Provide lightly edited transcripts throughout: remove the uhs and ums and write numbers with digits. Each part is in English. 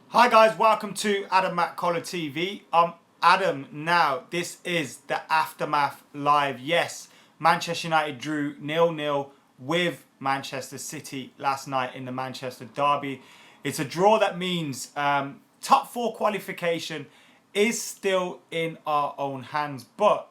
Hi guys, welcome to Adam McKola TV. I'm Adam now. This is the Aftermath Live. Yes, Manchester United drew 0-0 with Manchester City last night in the Manchester Derby. It's a draw that means top four qualification is still in our own hands. But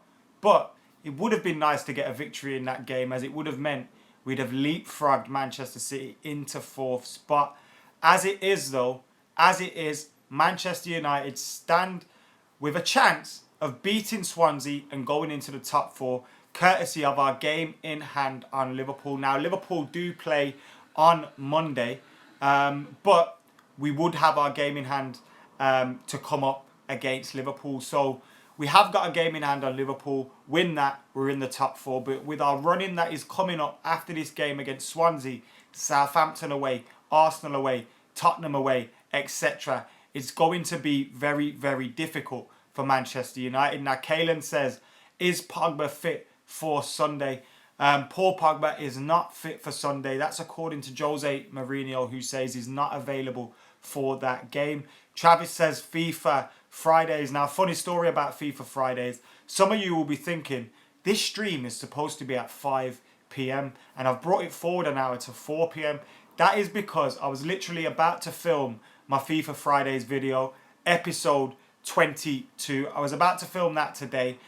it would have been nice to get a victory in that game, as it would have meant we'd have leapfrogged Manchester City into fourth spot. As it is though, as it is, Manchester United stand with a chance of beating Swansea and going into the top four, courtesy of our game in hand on Liverpool. Now, Liverpool do play on Monday, but we would have our game in hand to come up against Liverpool. So we have got a game in hand on Liverpool. Win that, we're in the top four. But with our running that is coming up after this game against Swansea, Southampton away, Arsenal away, Tottenham away, etc., it's going to be very, very difficult for Manchester United. Now, Kalen says, is Pogba fit for Sunday? Paul Pogba is not fit for Sunday. That's according to Jose Mourinho, who says he's not available for that game. Travis says FIFA Fridays. Now, funny story about FIFA Fridays. Some of you will be thinking, this stream is supposed to be at 5 p.m. and I've brought it forward an hour to 4 p.m. That is because I was literally about to film my FIFA Fridays video, episode 22. I was about to film that today,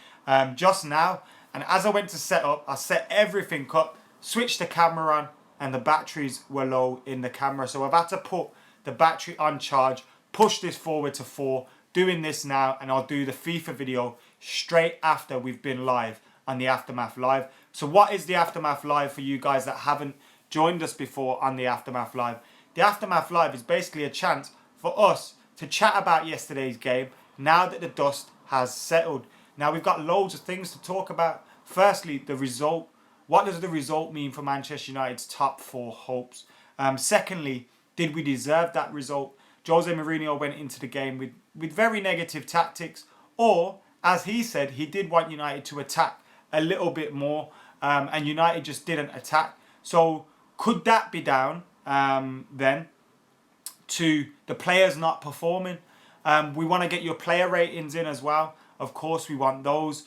just now. And as I went to set up, I set everything up, switched the camera on, and the batteries were low in the camera. So I've had to put the battery on charge, push this forward to 4, doing this now, and I'll do the FIFA video straight after we've been live on the Aftermath Live. So what is the Aftermath Live for you guys that haven't joined us before on the Aftermath Live? The Aftermath Live is basically a chance for us to chat about yesterday's game now that the dust has settled. Now, we've got loads of things to talk about. Firstly, the result. What does the result mean for Manchester United's top four hopes? Secondly, did we deserve that result? Jose Mourinho went into the game with very negative tactics, or as he said, he did want United to attack a little bit more, and United just didn't attack. So could that be down then to the players not performing? We want to get your player ratings in as well. Of course, we want those.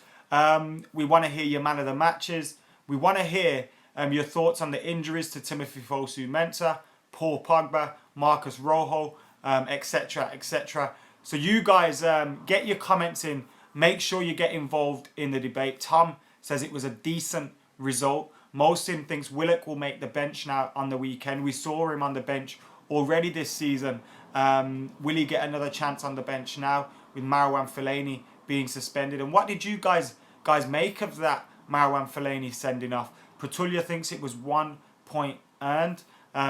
We want to hear your man of the matches. We want to hear your thoughts on the injuries to Timothy Fosu Mensah, Paul Pogba, Marcus Rojo, etc., etc. So you guys get your comments in. Make sure you get involved in the debate. Tom says it was a decent result. Mohsin thinks Willock will make the bench now on the weekend. We saw him on the bench already this season. Will he get another chance on the bench now with Marouane Fellaini being suspended? And what did you guys make of that Marouane Fellaini sending off? Pratulia thinks it was 1 point earned.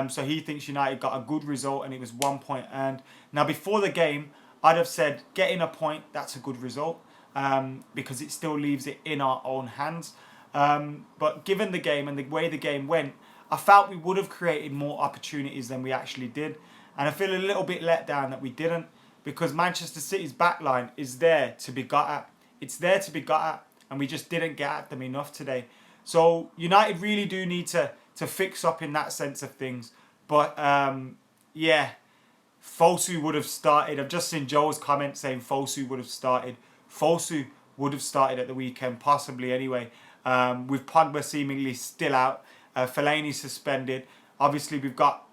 So he thinks United got a good result and it was 1 point earned. Now, before the game, I'd have said getting a point, that's a good result, because it still leaves it in our own hands. But given the game and the way the game went, I felt we would have created more opportunities than we actually did. And I feel a little bit let down that we didn't, because Manchester City's backline is there to be got at. It's there to be got at, and we just didn't get at them enough today. So United really do need to fix up in that sense of things. But yeah, Fosu would have started. I've just seen Joe's comment saying Fosu would have started. Fosu would have started at the weekend, possibly anyway. With Pogba seemingly still out, Fellaini suspended. Obviously, we've got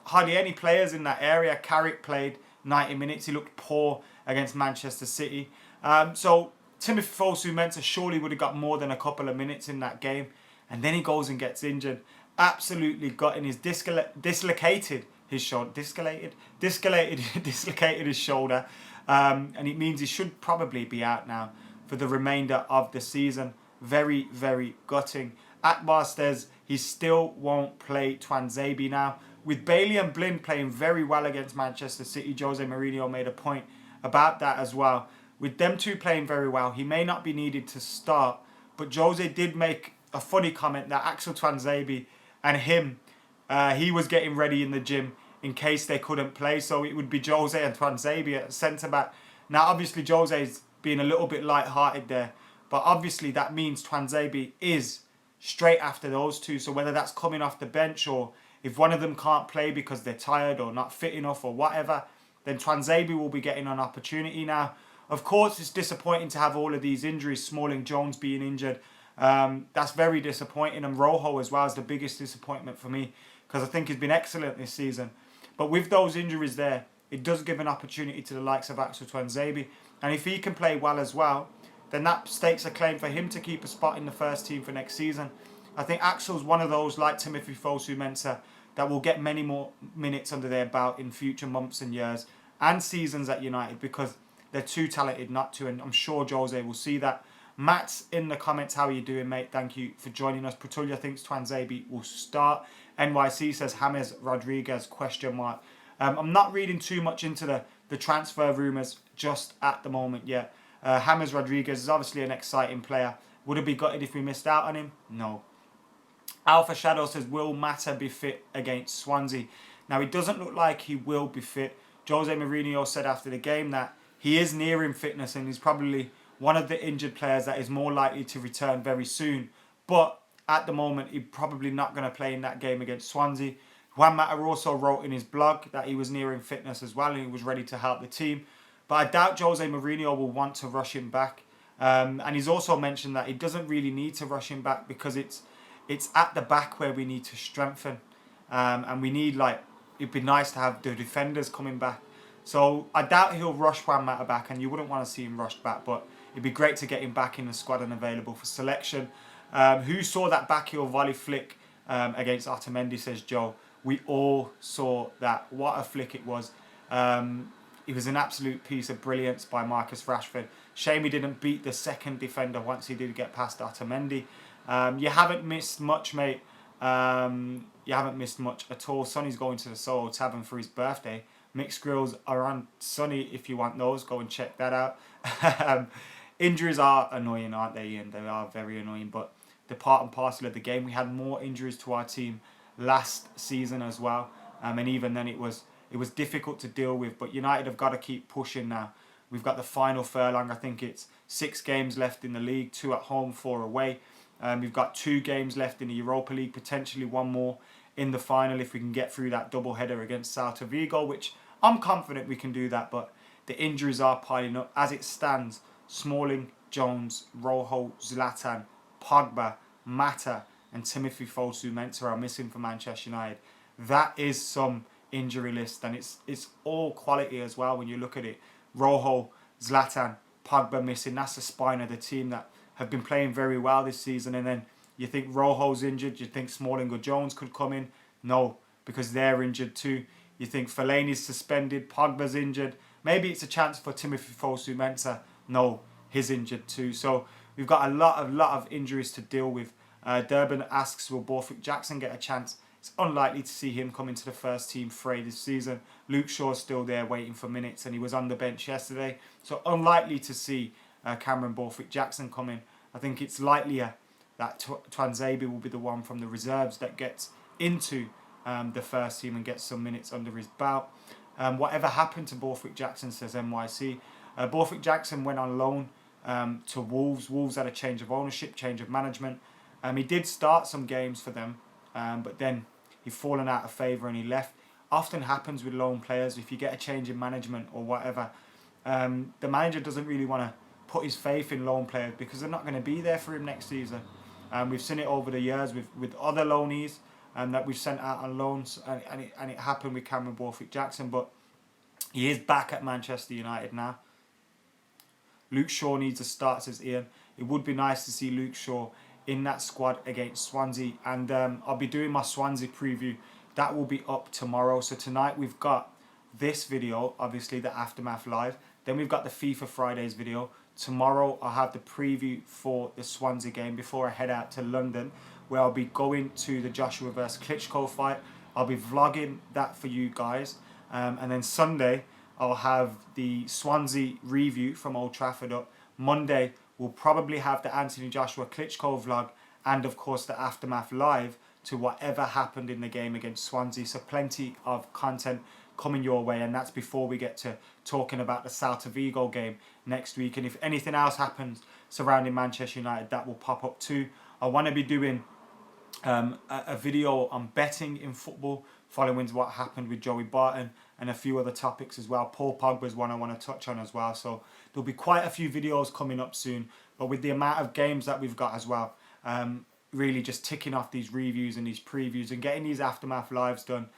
hardly any players in that area. Carrick played 90 minutes. He looked poor against Manchester City. So Timothy Fosu Mensah surely would have got more than a couple of minutes in that game. And then he goes and gets injured. Absolutely got in his dislocated his shoulder. Dislocated his shoulder. And it means he should probably be out now for the remainder of the season. Very, very gutting. Akbar says he still won't play Tuanzebe now. With Bailey and Blind playing very well against Manchester City, Jose Mourinho made a point about that as well. With them two playing very well, he may not be needed to start. But Jose did make a funny comment that Axel Tuanzebe and him, he was getting ready in the gym in case they couldn't play. So it would be Jose and Tuanzebe at centre-back. Now, obviously, Jose's being a little bit light-hearted there. But obviously that means Tuanzebe is straight after those two. So whether that's coming off the bench or if one of them can't play because they're tired or not fit enough or whatever, then Tuanzebe will be getting an opportunity now. Of course, it's disappointing to have all of these injuries, Smalling, Jones being injured. That's very disappointing. And Rojo as well is the biggest disappointment for me because I think he's been excellent this season. But with those injuries there, it does give an opportunity to the likes of Axel Tuanzebe. And if he can play well as well, then that stakes a claim for him to keep a spot in the first team for next season. I think Axel's one of those, like Timothy Fosu Mensah, that will get many more minutes under their belt in future months and years and seasons at United because they're too talented not to, and I'm sure Jose will see that. Matt's in the comments, how are you doing, mate? Thank you for joining us. Pratulia thinks Tuanzebe will start. NYC says James Rodriguez, ? I'm not reading too much into the transfer rumours just at the moment yet. James Rodriguez is obviously an exciting player. Would it be gutted if we missed out on him? No. Alpha Shadow says, will Mata be fit against Swansea? Now, it doesn't look like he will be fit. Jose Mourinho said after the game that he is nearing fitness and he's probably one of the injured players that is more likely to return very soon. But at the moment, he's probably not going to play in that game against Swansea. Juan Mata also wrote in his blog that he was nearing fitness as well and he was ready to help the team. But I doubt Jose Mourinho will want to rush him back. And he's also mentioned that he doesn't really need to rush him back because it's at the back where we need to strengthen. And we need, it'd be nice to have the defenders coming back. So I doubt he'll rush Juan Mata back, and you wouldn't want to see him rushed back, but it'd be great to get him back in the squad and available for selection. Who saw that backheel volley flick against Otamendi, says Joe. We all saw that. What a flick it was. It was an absolute piece of brilliance by Marcus Rashford. Shame he didn't beat the second defender once he did get past Otamendi. You haven't missed much, mate. You haven't missed much at all. Sonny's going to the Soho Tavern for his birthday. Mixed grills are on Sonny if you want those. Go and check that out. Injuries are annoying, aren't they, Ian? They are very annoying, but they're part and parcel of the game. We had more injuries to our team last season as well. And even then it was difficult to deal with. But United have got to keep pushing now. We've got the final furlong. I think it's 6 games left in the league, 2 at home, 4 away. We've got 2 games left in the Europa League, potentially 1 more in the final if we can get through that double header against Celta Vigo, which I'm confident we can do that, but the injuries are piling up. As it stands, Smalling, Jones, Rojo, Zlatan, Pogba, Mata and Timothy Fosu Mensah are missing for Manchester United. That is some injury list, and it's all quality as well when you look at it. Rojo, Zlatan, Pogba missing, that's the spine of the team that have been playing very well this season. And then you think Rojo's injured, you think Smalling or Jones could come in. No, because they're injured too. You think Fellaini's suspended, Pogba's injured. Maybe it's a chance for Timothy Fosu Mensah. No, he's injured too. So we've got a lot of injuries to deal with. Durban asks, will Borthwick Jackson get a chance? It's unlikely to see him come into the first team fray this season. Luke Shaw's still there waiting for minutes and he was on the bench yesterday. So unlikely to see Cameron Borthwick Jackson come in. I think it's likelier that Tuanzebe will be the one from the reserves that gets into the first team and gets some minutes under his belt. Whatever happened to Borthwick Jackson, says NYC. Borthwick Jackson went on loan to Wolves. Wolves had a change of ownership, change of management. He did start some games for them, but then he's fallen out of favour and he left. Often happens with loan players. If you get a change in management or whatever, the manager doesn't really want to put his faith in loan players because they're not going to be there for him next season. We've seen it over the years with other loanees that we've sent out on loans, and it happened with Cameron Borthwick Jackson, but he is back at Manchester United now. Luke Shaw needs a start, says Ian. It would be nice to see Luke Shaw in that squad against Swansea, and I'll be doing my Swansea preview. That will be up tomorrow. So tonight we've got this video, obviously the Aftermath Live. Then we've got the FIFA Fridays video. Tomorrow I'll have the preview for the Swansea game before I head out to London, where I'll be going to the Joshua vs Klitschko fight. I'll be vlogging that for you guys. And then Sunday I'll have the Swansea review from Old Trafford up. Monday we'll probably have the Anthony Joshua Klitschko vlog and of course the Aftermath Live to whatever happened in the game against Swansea. So plenty of content coming your way, and that's before we get to talking about the Celta Vigo game next week. And if anything else happens surrounding Manchester United, that will pop up too. I want to be doing a video on betting in football following what happened with Joey Barton and a few other topics as well. Paul Pogba is one I want to touch on as well. So there'll be quite a few videos coming up soon. But with the amount of games that we've got as well, really just ticking off these reviews and these previews and getting these Aftermath lives done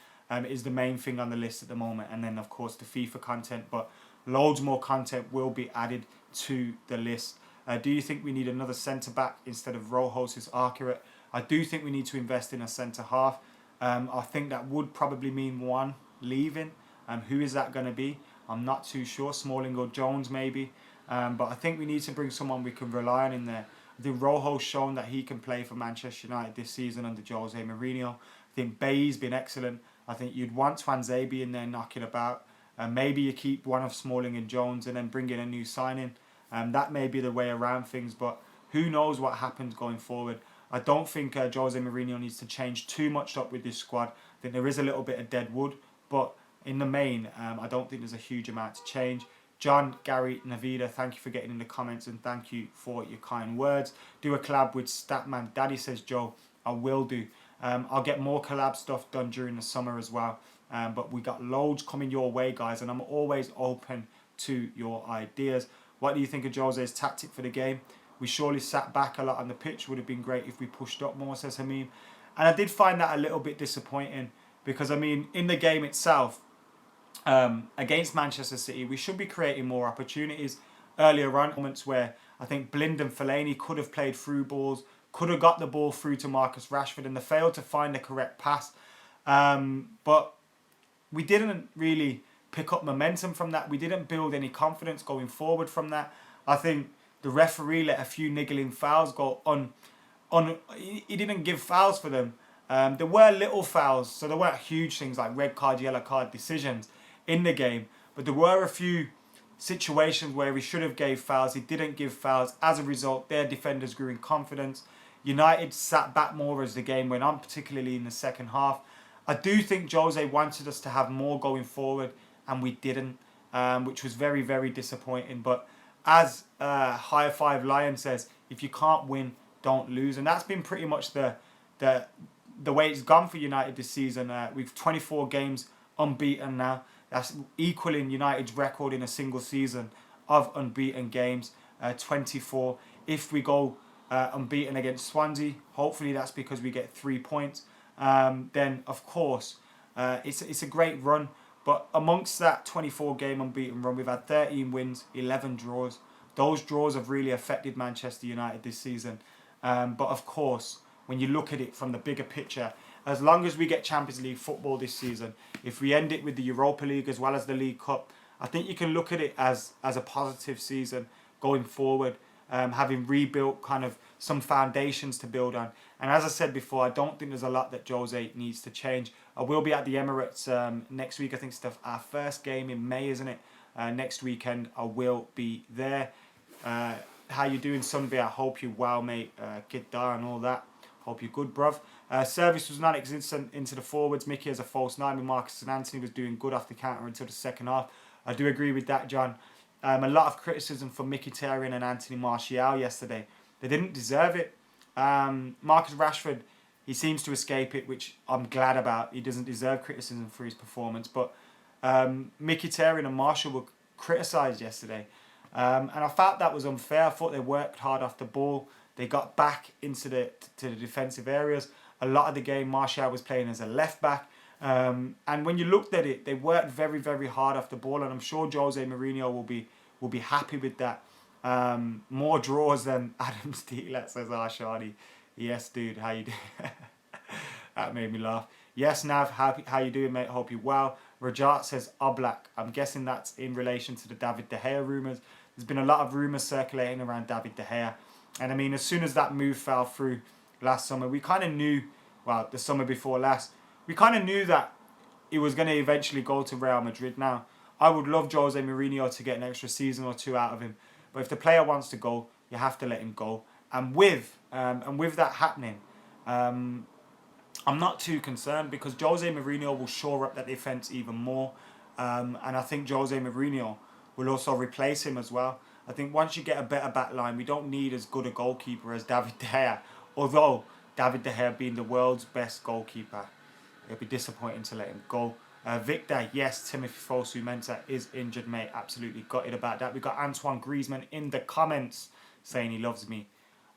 is the main thing on the list at the moment. And then, of course, the FIFA content. But loads more content will be added to the list. Do you think we need another centre-back instead of Rojos? Is accurate. I do think we need to invest in a centre-half. I think that would probably mean one leaving. Who is that going to be? I'm not too sure. Smalling or Jones maybe. But I think we need to bring someone we can rely on in there. I think Rojo's shown that he can play for Manchester United this season under Jose Mourinho. I think Bay's been excellent. I think you'd want Swansea in there knocking about. Maybe you keep one of Smalling and Jones and then bring in a new signing. That may be the way around things, but who knows what happens going forward. I don't think Jose Mourinho needs to change too much up with this squad. I think there is a little bit of dead wood, but in the main, I don't think there's a huge amount to change. John, Gary, Navida, thank you for getting in the comments and thank you for your kind words. Do a collab with Statman. Daddy says, Joe, I will do. I'll get more collab stuff done during the summer as well. But we got loads coming your way, guys, and I'm always open to your ideas. What do you think of Jose's tactic for the game? We surely sat back a lot on the pitch. Would have been great if we pushed up more, says Hamim. And I did find that a little bit disappointing because, I mean, in the game itself, against Manchester City, we should be creating more opportunities earlier on. Moments where I think Blind and Fellaini could have played through balls, could have got the ball through to Marcus Rashford, and they failed to find the correct pass. But we didn't really pick up momentum from that. We didn't build any confidence going forward from that. I think the referee let a few niggling fouls go on. He didn't give fouls for them. There were little fouls, so there weren't huge things like red card, yellow card decisions in the game. But there were a few situations where he should have gave fouls. He didn't give fouls. As a result, their defenders grew in confidence. United sat back more as the game went on, particularly in the second half. I do think Jose wanted us to have more going forward, and we didn't, which was very, very disappointing. But as High Five Lion says, if you can't win, don't lose. And that's been pretty much the way it's gone for United this season. We've 24 games unbeaten now. That's equaling United's record in a single season of unbeaten games, 24. If we go unbeaten against Swansea, hopefully that's because we get 3 points. Then, of course, it's a great run. But amongst that 24-game unbeaten run, we've had 13 wins, 11 draws. Those draws have really affected Manchester United this season. But, of course, when you look at it from the bigger picture, as long as we get Champions League football this season, if we end it with the Europa League as well as the League Cup, I think you can look at it as a positive season going forward, having rebuilt kind of some foundations to build on. And as I said before, I don't think there's a lot that Jose needs to change. I will be at the Emirates next week. I think it's our first game in May, isn't it? Next weekend, I will be there. How you doing, Sunby? I hope you're well, mate. Get down and all that. Hope you're good, bruv. Service was non-existent into the forwards. Mickey as a false nine. Marcus and Anthony was doing good off the counter until the second half. I do agree with that, John. A lot of criticism for Mkhitaryan and Anthony Martial yesterday. They didn't deserve it. Marcus Rashford, he seems to escape it, which I'm glad about. He doesn't deserve criticism for his performance. But Mkhitaryan and Martial were criticised yesterday. And I felt that was unfair. I thought they worked hard off the ball. They got back into the defensive areas. A lot of the game, Martial was playing as a left back. And when you looked at it, they worked very, very hard off the ball. And I'm sure Jose Mourinho will be happy with that. More draws than Adam Steele, says Arshadi. Yes, dude, how you doing? That made me laugh. Yes, Nav, how you doing, mate? Hope you're well. Rajat says Oblak. I'm guessing that's in relation to the David De Gea rumours. There's been a lot of rumours circulating around David De Gea. And I mean, as soon as that move fell through last summer, we kind of knew, well, the summer before last, we kind of knew that he was going to eventually go to Real Madrid. Now, I would love Jose Mourinho to get an extra season or two out of him. But if the player wants to go, you have to let him go. And with that happening, I'm not too concerned because Jose Mourinho will shore up that defence even more. And I think Jose Mourinho will also replace him as well. I think once you get a better back line, we don't need as good a goalkeeper as David De Gea. Although David De Gea being the world's best goalkeeper, it'll be disappointing to let him go. Victor, yes, Timothy Fosu Mensah is injured, mate. Absolutely gutted about that. We got Antoine Griezmann in the comments saying he loves me.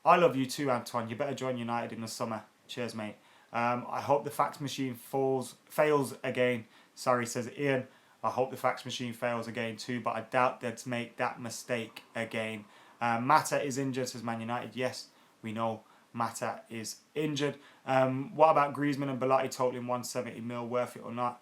I love you too, Antoine. You better join United in the summer. Cheers, mate. I hope the fax machine fails again. Sorry, says Ian. I hope the fax machine fails again too, but I doubt they'd make that mistake again. Mata is injured, says Man United. Yes, we know Mata is injured. What about Griezmann and Bellotti totaling 170 mil? Worth it or not?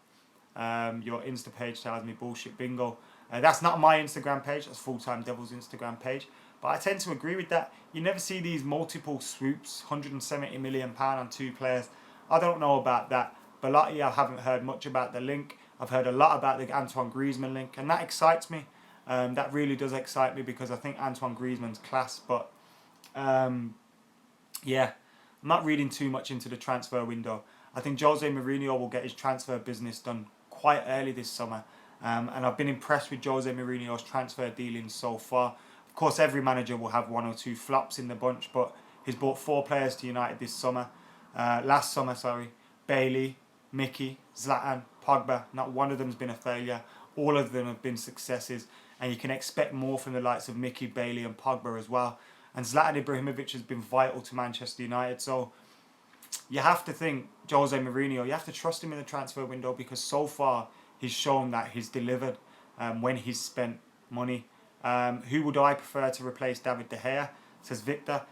Your Insta page tells me bullshit bingo. That's not my Instagram page. That's Full Time Devils Instagram page. But I tend to agree with that. You never see these multiple swoops, £170 million on 2 players. I don't know about that. Bellotti, I haven't heard much about the link. I've heard a lot about the Antoine Griezmann link, and that excites me. That really does excite me because I think Antoine Griezmann's class. But yeah, I'm not reading too much into the transfer window. I think Jose Mourinho will get his transfer business done quite early this summer. And I've been impressed with Jose Mourinho's transfer dealings so far. Of course, every manager will have 1 or 2 flops in the bunch, but he's brought 4 players to United this summer. Last summer, sorry. Bailey, Mickey, Zlatan, Pogba. Not one of them's been a failure. All of them have been successes. And you can expect more from the likes of Mickey, Bailey and Pogba as well. And Zlatan Ibrahimovic has been vital to Manchester United. So you have to think Jose Mourinho, you have to trust him in the transfer window because so far he's shown that he's delivered when he's spent money. Who would I prefer to replace David De Gea? Says Victor.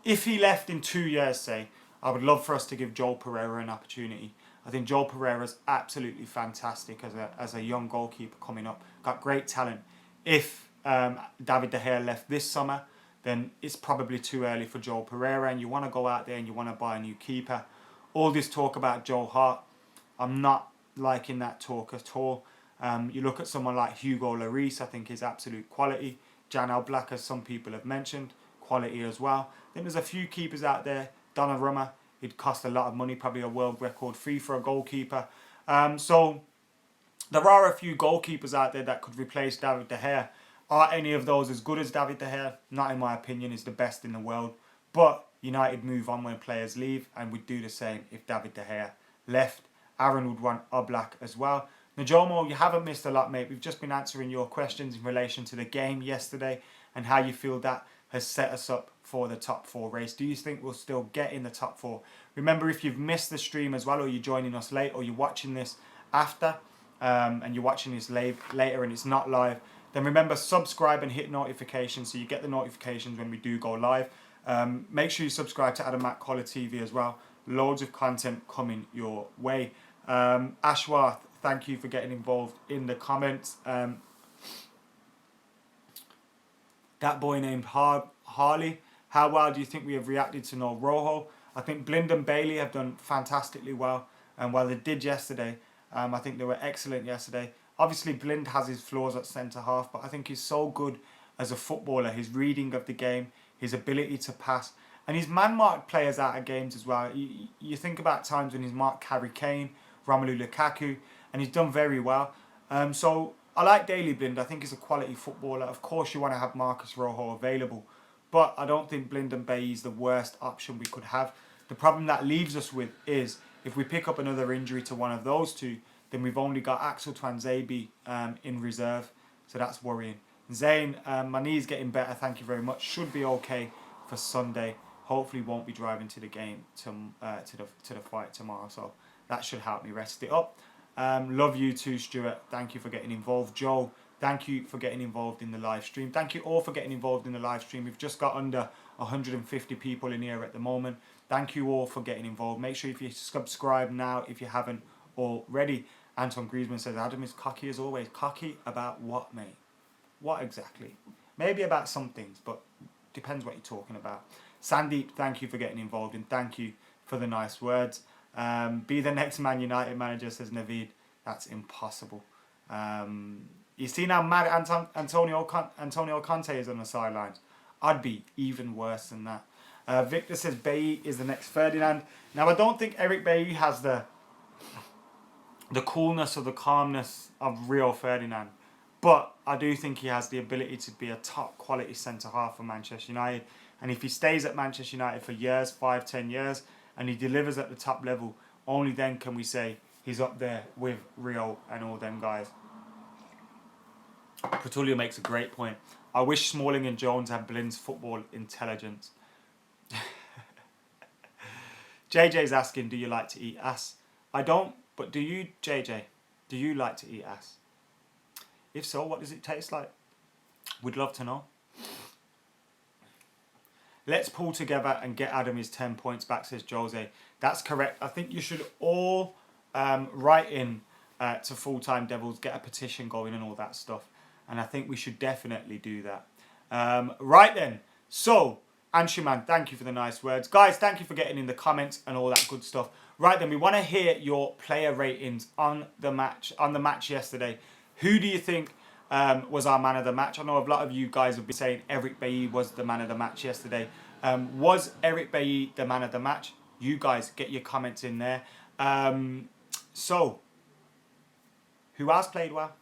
If he left in 2 years, say, I would love for us to give Joel Pereira an opportunity. I think Joel Pereira's absolutely fantastic as a young goalkeeper coming up. Got great talent. If David De Gea left this summer, then it's probably too early for Joel Pereira and you want to go out there and you want to buy a new keeper. All this talk about Joe Hart, I'm not liking that talk at all. You look at someone like Hugo Lloris, I think is absolute quality. Jan Oblak, as some people have mentioned, quality as well. I think there's a few keepers out there. Donnarumma, it cost a lot of money, probably a world record fee for a goalkeeper. So there are a few goalkeepers out there that could replace David De Gea. Are any of those as good as David De Gea? Not in my opinion, is the best in the world. But United move on when players leave and would do the same if David De Gea left. Aaron would want Oblak as well. Najomo, you haven't missed a lot, mate. We've just been answering your questions in relation to the game yesterday and how you feel that has set us up for the top 4 race. Do you think we'll still get in the top 4? Remember, if you've missed the stream as well, or you're joining us late, or you're watching this after, and you're watching this later and it's not live, then remember, subscribe and hit notifications so you get the notifications when we do go live. Make sure you subscribe to McKola TV as well. Loads of content coming your way. Ashworth, thank you for getting involved in the comments. That boy named Harley, how well do you think we have reacted to No Rojo? I think Blind and Bailey have done fantastically well. And while they did yesterday, I think they were excellent yesterday. Obviously, Blind has his flaws at centre-half, but I think he's so good as a footballer. His reading of the game, his ability to pass, and he's man-marked players out of games as well. You think about times when he's marked Harry Kane, Romelu Lukaku, and he's done very well. So I like Daley Blind. I think he's a quality footballer. Of course, you want to have Marcus Rojo available, but I don't think Blind and Bailly is the worst option we could have. The problem that leaves us with is if we pick up another injury to one of those two, then we've only got Axel Twanzebe in reserve, so that's worrying. Zayn, my knee's getting better, thank you very much. Should be okay for Sunday. Hopefully won't be driving to the game to the fight tomorrow, so that should help me rest it up. Love you too, Stuart. Thank you for getting involved. Joe, thank you for getting involved in the live stream. Thank you all for getting involved in the live stream. We've just got under 150 people in here at the moment. Thank you all for getting involved. Make sure if you subscribe now if you haven't already. Anton Griezmann says, Adam is cocky as always. Cocky about what, mate? What exactly? Maybe about some things, but depends what you're talking about. Sandeep, thank you for getting involved and thank you for the nice words. Be the next Man United manager, says Naveed. That's impossible. You see how mad Antonio Conte is on the sidelines? I'd be even worse than that. Victor says Bailly is the next Ferdinand. Now, I don't think Eric Bailly has the coolness or the calmness of Rio Ferdinand. But I do think he has the ability to be a top quality centre-half for Manchester United. And if he stays at Manchester United for years, 5-10 years, and he delivers at the top level, only then can we say he's up there with Rio and all them guys. Petulio makes a great point. I wish Smalling and Jones had Blind's football intelligence. JJ's asking, do you like to eat ass? I don't, but do you, JJ? Do you like to eat ass? If so, what does it taste like? We'd love to know. Let's pull together and get Adam his 10 points back, says Jose. That's correct. I think you should all write in to Full-Time Devils, get a petition going and all that stuff. And I think we should definitely do that. Right then. So, Anshuman, thank you for the nice words. Guys, thank you for getting in the comments and all that good stuff. Right then, we want to hear your player ratings on the match yesterday. Who do you think was our man of the match? I know a lot of you guys have been saying Eric Bailly was the man of the match yesterday. Was Eric Bailly the man of the match? You guys get your comments in there. So, who else played well?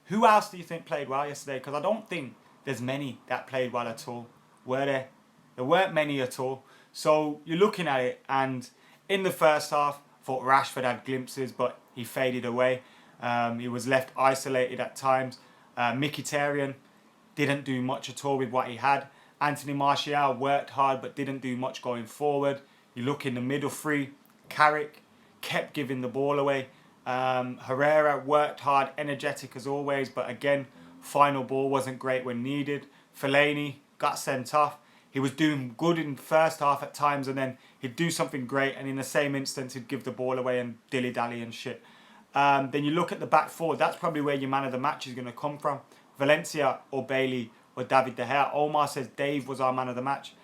Who else do you think played well yesterday? Because I don't think there's many that played well at all. Were there? There weren't many at all. So you're looking at it, and in the first half, I thought Rashford had glimpses, but he faded away. He was left isolated at times. Mkhitaryan didn't do much at all with what he had. Anthony Martial worked hard, but didn't do much going forward. You look in the middle three, Carrick kept giving the ball away. Herrera worked hard, energetic as always, but again, final ball wasn't great when needed. Fellaini got sent off. He was doing good in the first half at times, and then he'd do something great, and in the same instance, he'd give the ball away and dilly-dally and shit. Then you look at the back four. That's probably where your man of the match is going to come from. Valencia or Bailey or David De Gea. Omar says Dave was our man of the match.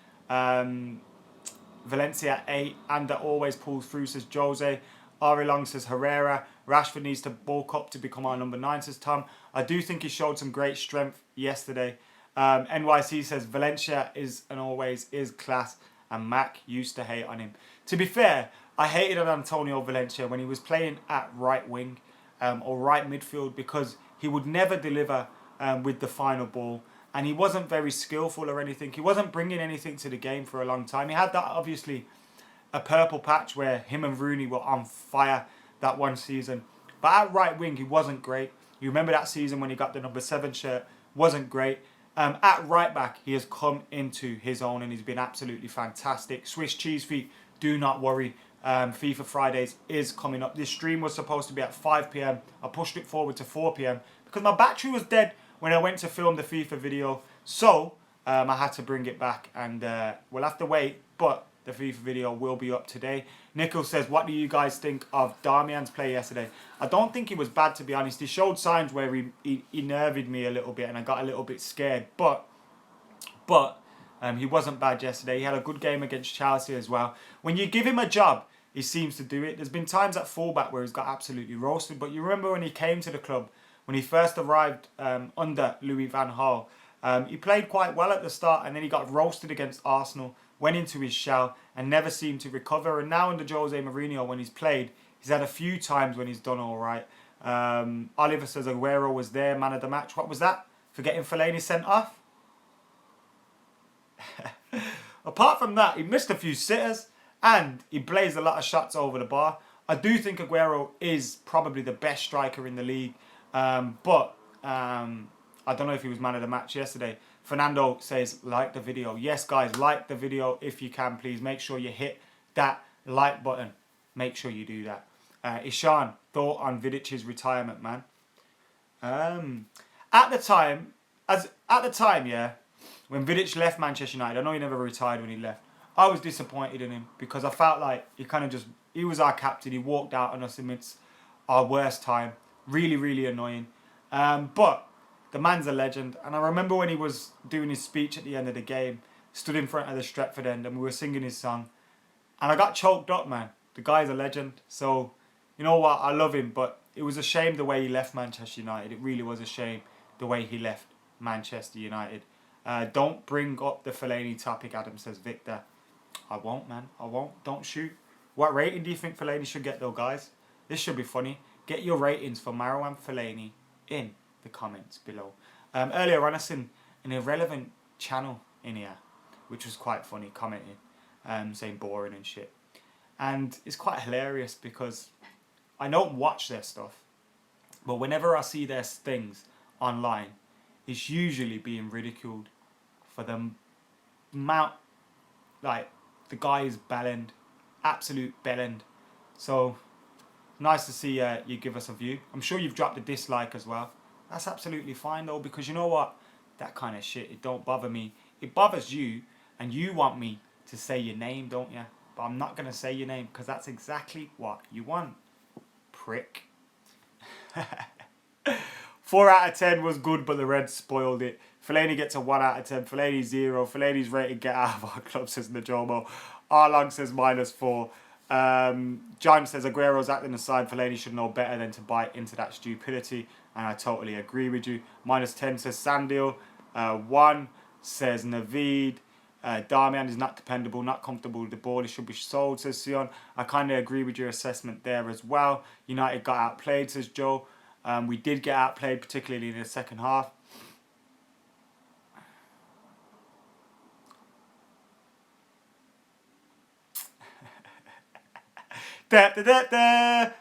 Valencia 8. Ander always pulls through, says Jose. Ari Long says Herrera. Rashford needs to bulk up to become our number 9, says Tom. I do think he showed some great strength yesterday. NYC says Valencia is and always is class, and Mac used to hate on him. To be fair, I hated on Antonio Valencia when he was playing at right wing or right midfield, because he would never deliver with the final ball, and he wasn't very skillful or anything. He wasn't bringing anything to the game for a long time. He had that, obviously, a purple patch where him and Rooney were on fire that one season. But at right wing, he wasn't great. You remember that season when he got the number 7 shirt? Wasn't great. At right back, he has come into his own and he's been absolutely fantastic. Swiss cheese feet, do not worry. FIFA Fridays is coming up. This stream was supposed to be at 5 p.m. I pushed it forward to 4 p.m. because my battery was dead when I went to film the FIFA video. So I had to bring it back, and we'll have to wait, but the FIFA video will be up today. Nichols says, what do you guys think of Darmian's play yesterday? I don't think he was bad, to be honest. He showed signs where he nerved me a little bit and I got a little bit scared. But he wasn't bad yesterday. He had a good game against Chelsea as well. When you give him a job, he seems to do it. There's been times at fullback where he's got absolutely roasted. But you remember when he came to the club, when he first arrived under Louis van Gaal, he played quite well at the start, and then he got roasted against Arsenal, went into his shell and never seemed to recover. And now under Jose Mourinho, when he's played, he's had a few times when he's done all right. Oliver says Aguero was there, man of the match. What was that? For getting Fellaini sent off? Apart from that, he missed a few sitters and he blazed a lot of shots over the bar. I do think Aguero is probably the best striker in the league. But I don't know if he was man of the match yesterday. Fernando says, like the video. Yes, guys, like the video if you can, please. Make sure you hit that like button. Make sure you do that. Ishan, thought on Vidic's retirement, man. At the time, yeah, when Vidic left Manchester United, I know he never retired when he left, I was disappointed in him because I felt like he was our captain. He walked out on us amidst our worst time. Really, really annoying. But the man's a legend. And I remember when he was doing his speech at the end of the game, stood in front of the Stretford end and we were singing his song. And I got choked up, man. The guy's a legend. So, you know what? I love him. But it was a shame the way he left Manchester United. It really was a shame the way he left Manchester United. Don't bring up the Fellaini topic, Adam, says Victor. I won't, man. I won't. Don't shoot. What rating do you think Fellaini should get, though, guys? This should be funny. Get your ratings for Marouane Fellaini in the comments below. Earlier on, I seen an irrelevant channel in here, which was quite funny, commenting, saying boring and shit. And it's quite hilarious because I don't watch their stuff, but whenever I see their things online, it's usually being ridiculed for the amount, like, the guy is bellend, absolute bellend. So, nice to see you give us a view. I'm sure you've dropped a dislike as well. That's absolutely fine though, because you know what? That kind of shit, it don't bother me. It bothers you, and you want me to say your name, don't you? But I'm not going to say your name, because that's exactly what you want. Prick. 4 out of 10 was good, but the Reds spoiled it. Fellaini gets a 1 out of 10. Fellaini 0. Fellaini's rated get out of our club, says Najomo. Arlong says -4. John says Aguero's acting aside. Fellaini should know better than to bite into that stupidity. And I totally agree with you. -10 says Sandil. 1 says Naveed. Darmian is not dependable, not comfortable with the ball. He should be sold, says Sion. I kind of agree with your assessment there as well. United got outplayed, says Joe. We did get outplayed, particularly in the second half.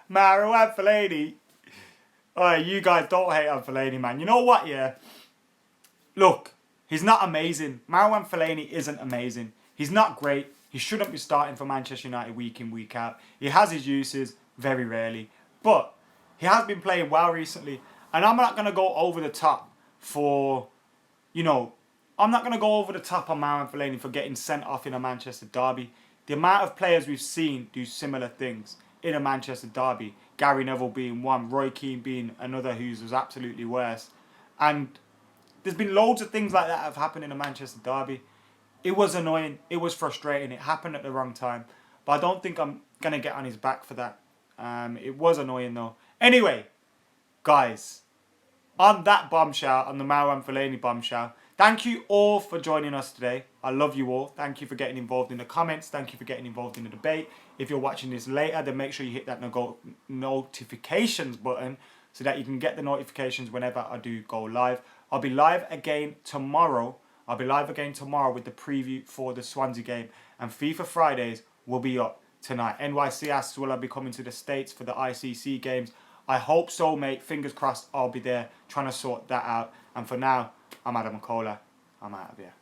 Maro and Fellaini. Alright, you guys don't hate on Fellaini, man. You know what, yeah? Look, he's not amazing. Marouane Fellaini isn't amazing. He's not great. He shouldn't be starting for Manchester United week in, week out. He has his uses, very rarely. But he has been playing well recently. And I'm not going to go over the top for, I'm not going to go over the top on Marouane Fellaini for getting sent off in a Manchester derby. The amount of players we've seen do similar things in a Manchester derby, Gary Neville being one, Roy Keane being another who was absolutely worse. And there's been loads of things like that have happened in a Manchester derby. It was annoying. It was frustrating. It happened at the wrong time. But I don't think I'm going to get on his back for that. It was annoying though. Anyway, guys, on that bombshell, on the Marouane Fellaini bombshell, thank you all for joining us today. I love you all. Thank you for getting involved in the comments. Thank you for getting involved in the debate. If you're watching this later, then make sure you hit that notifications button so that you can get the notifications whenever I do go live. I'll be live again tomorrow. With the preview for the Swansea game. And FIFA Fridays will be up tonight. NYC asks, will I be coming to the States for the ICC games? I hope so, mate. Fingers crossed I'll be there trying to sort that out. And for now, I'm Adam McKola. I'm out of here.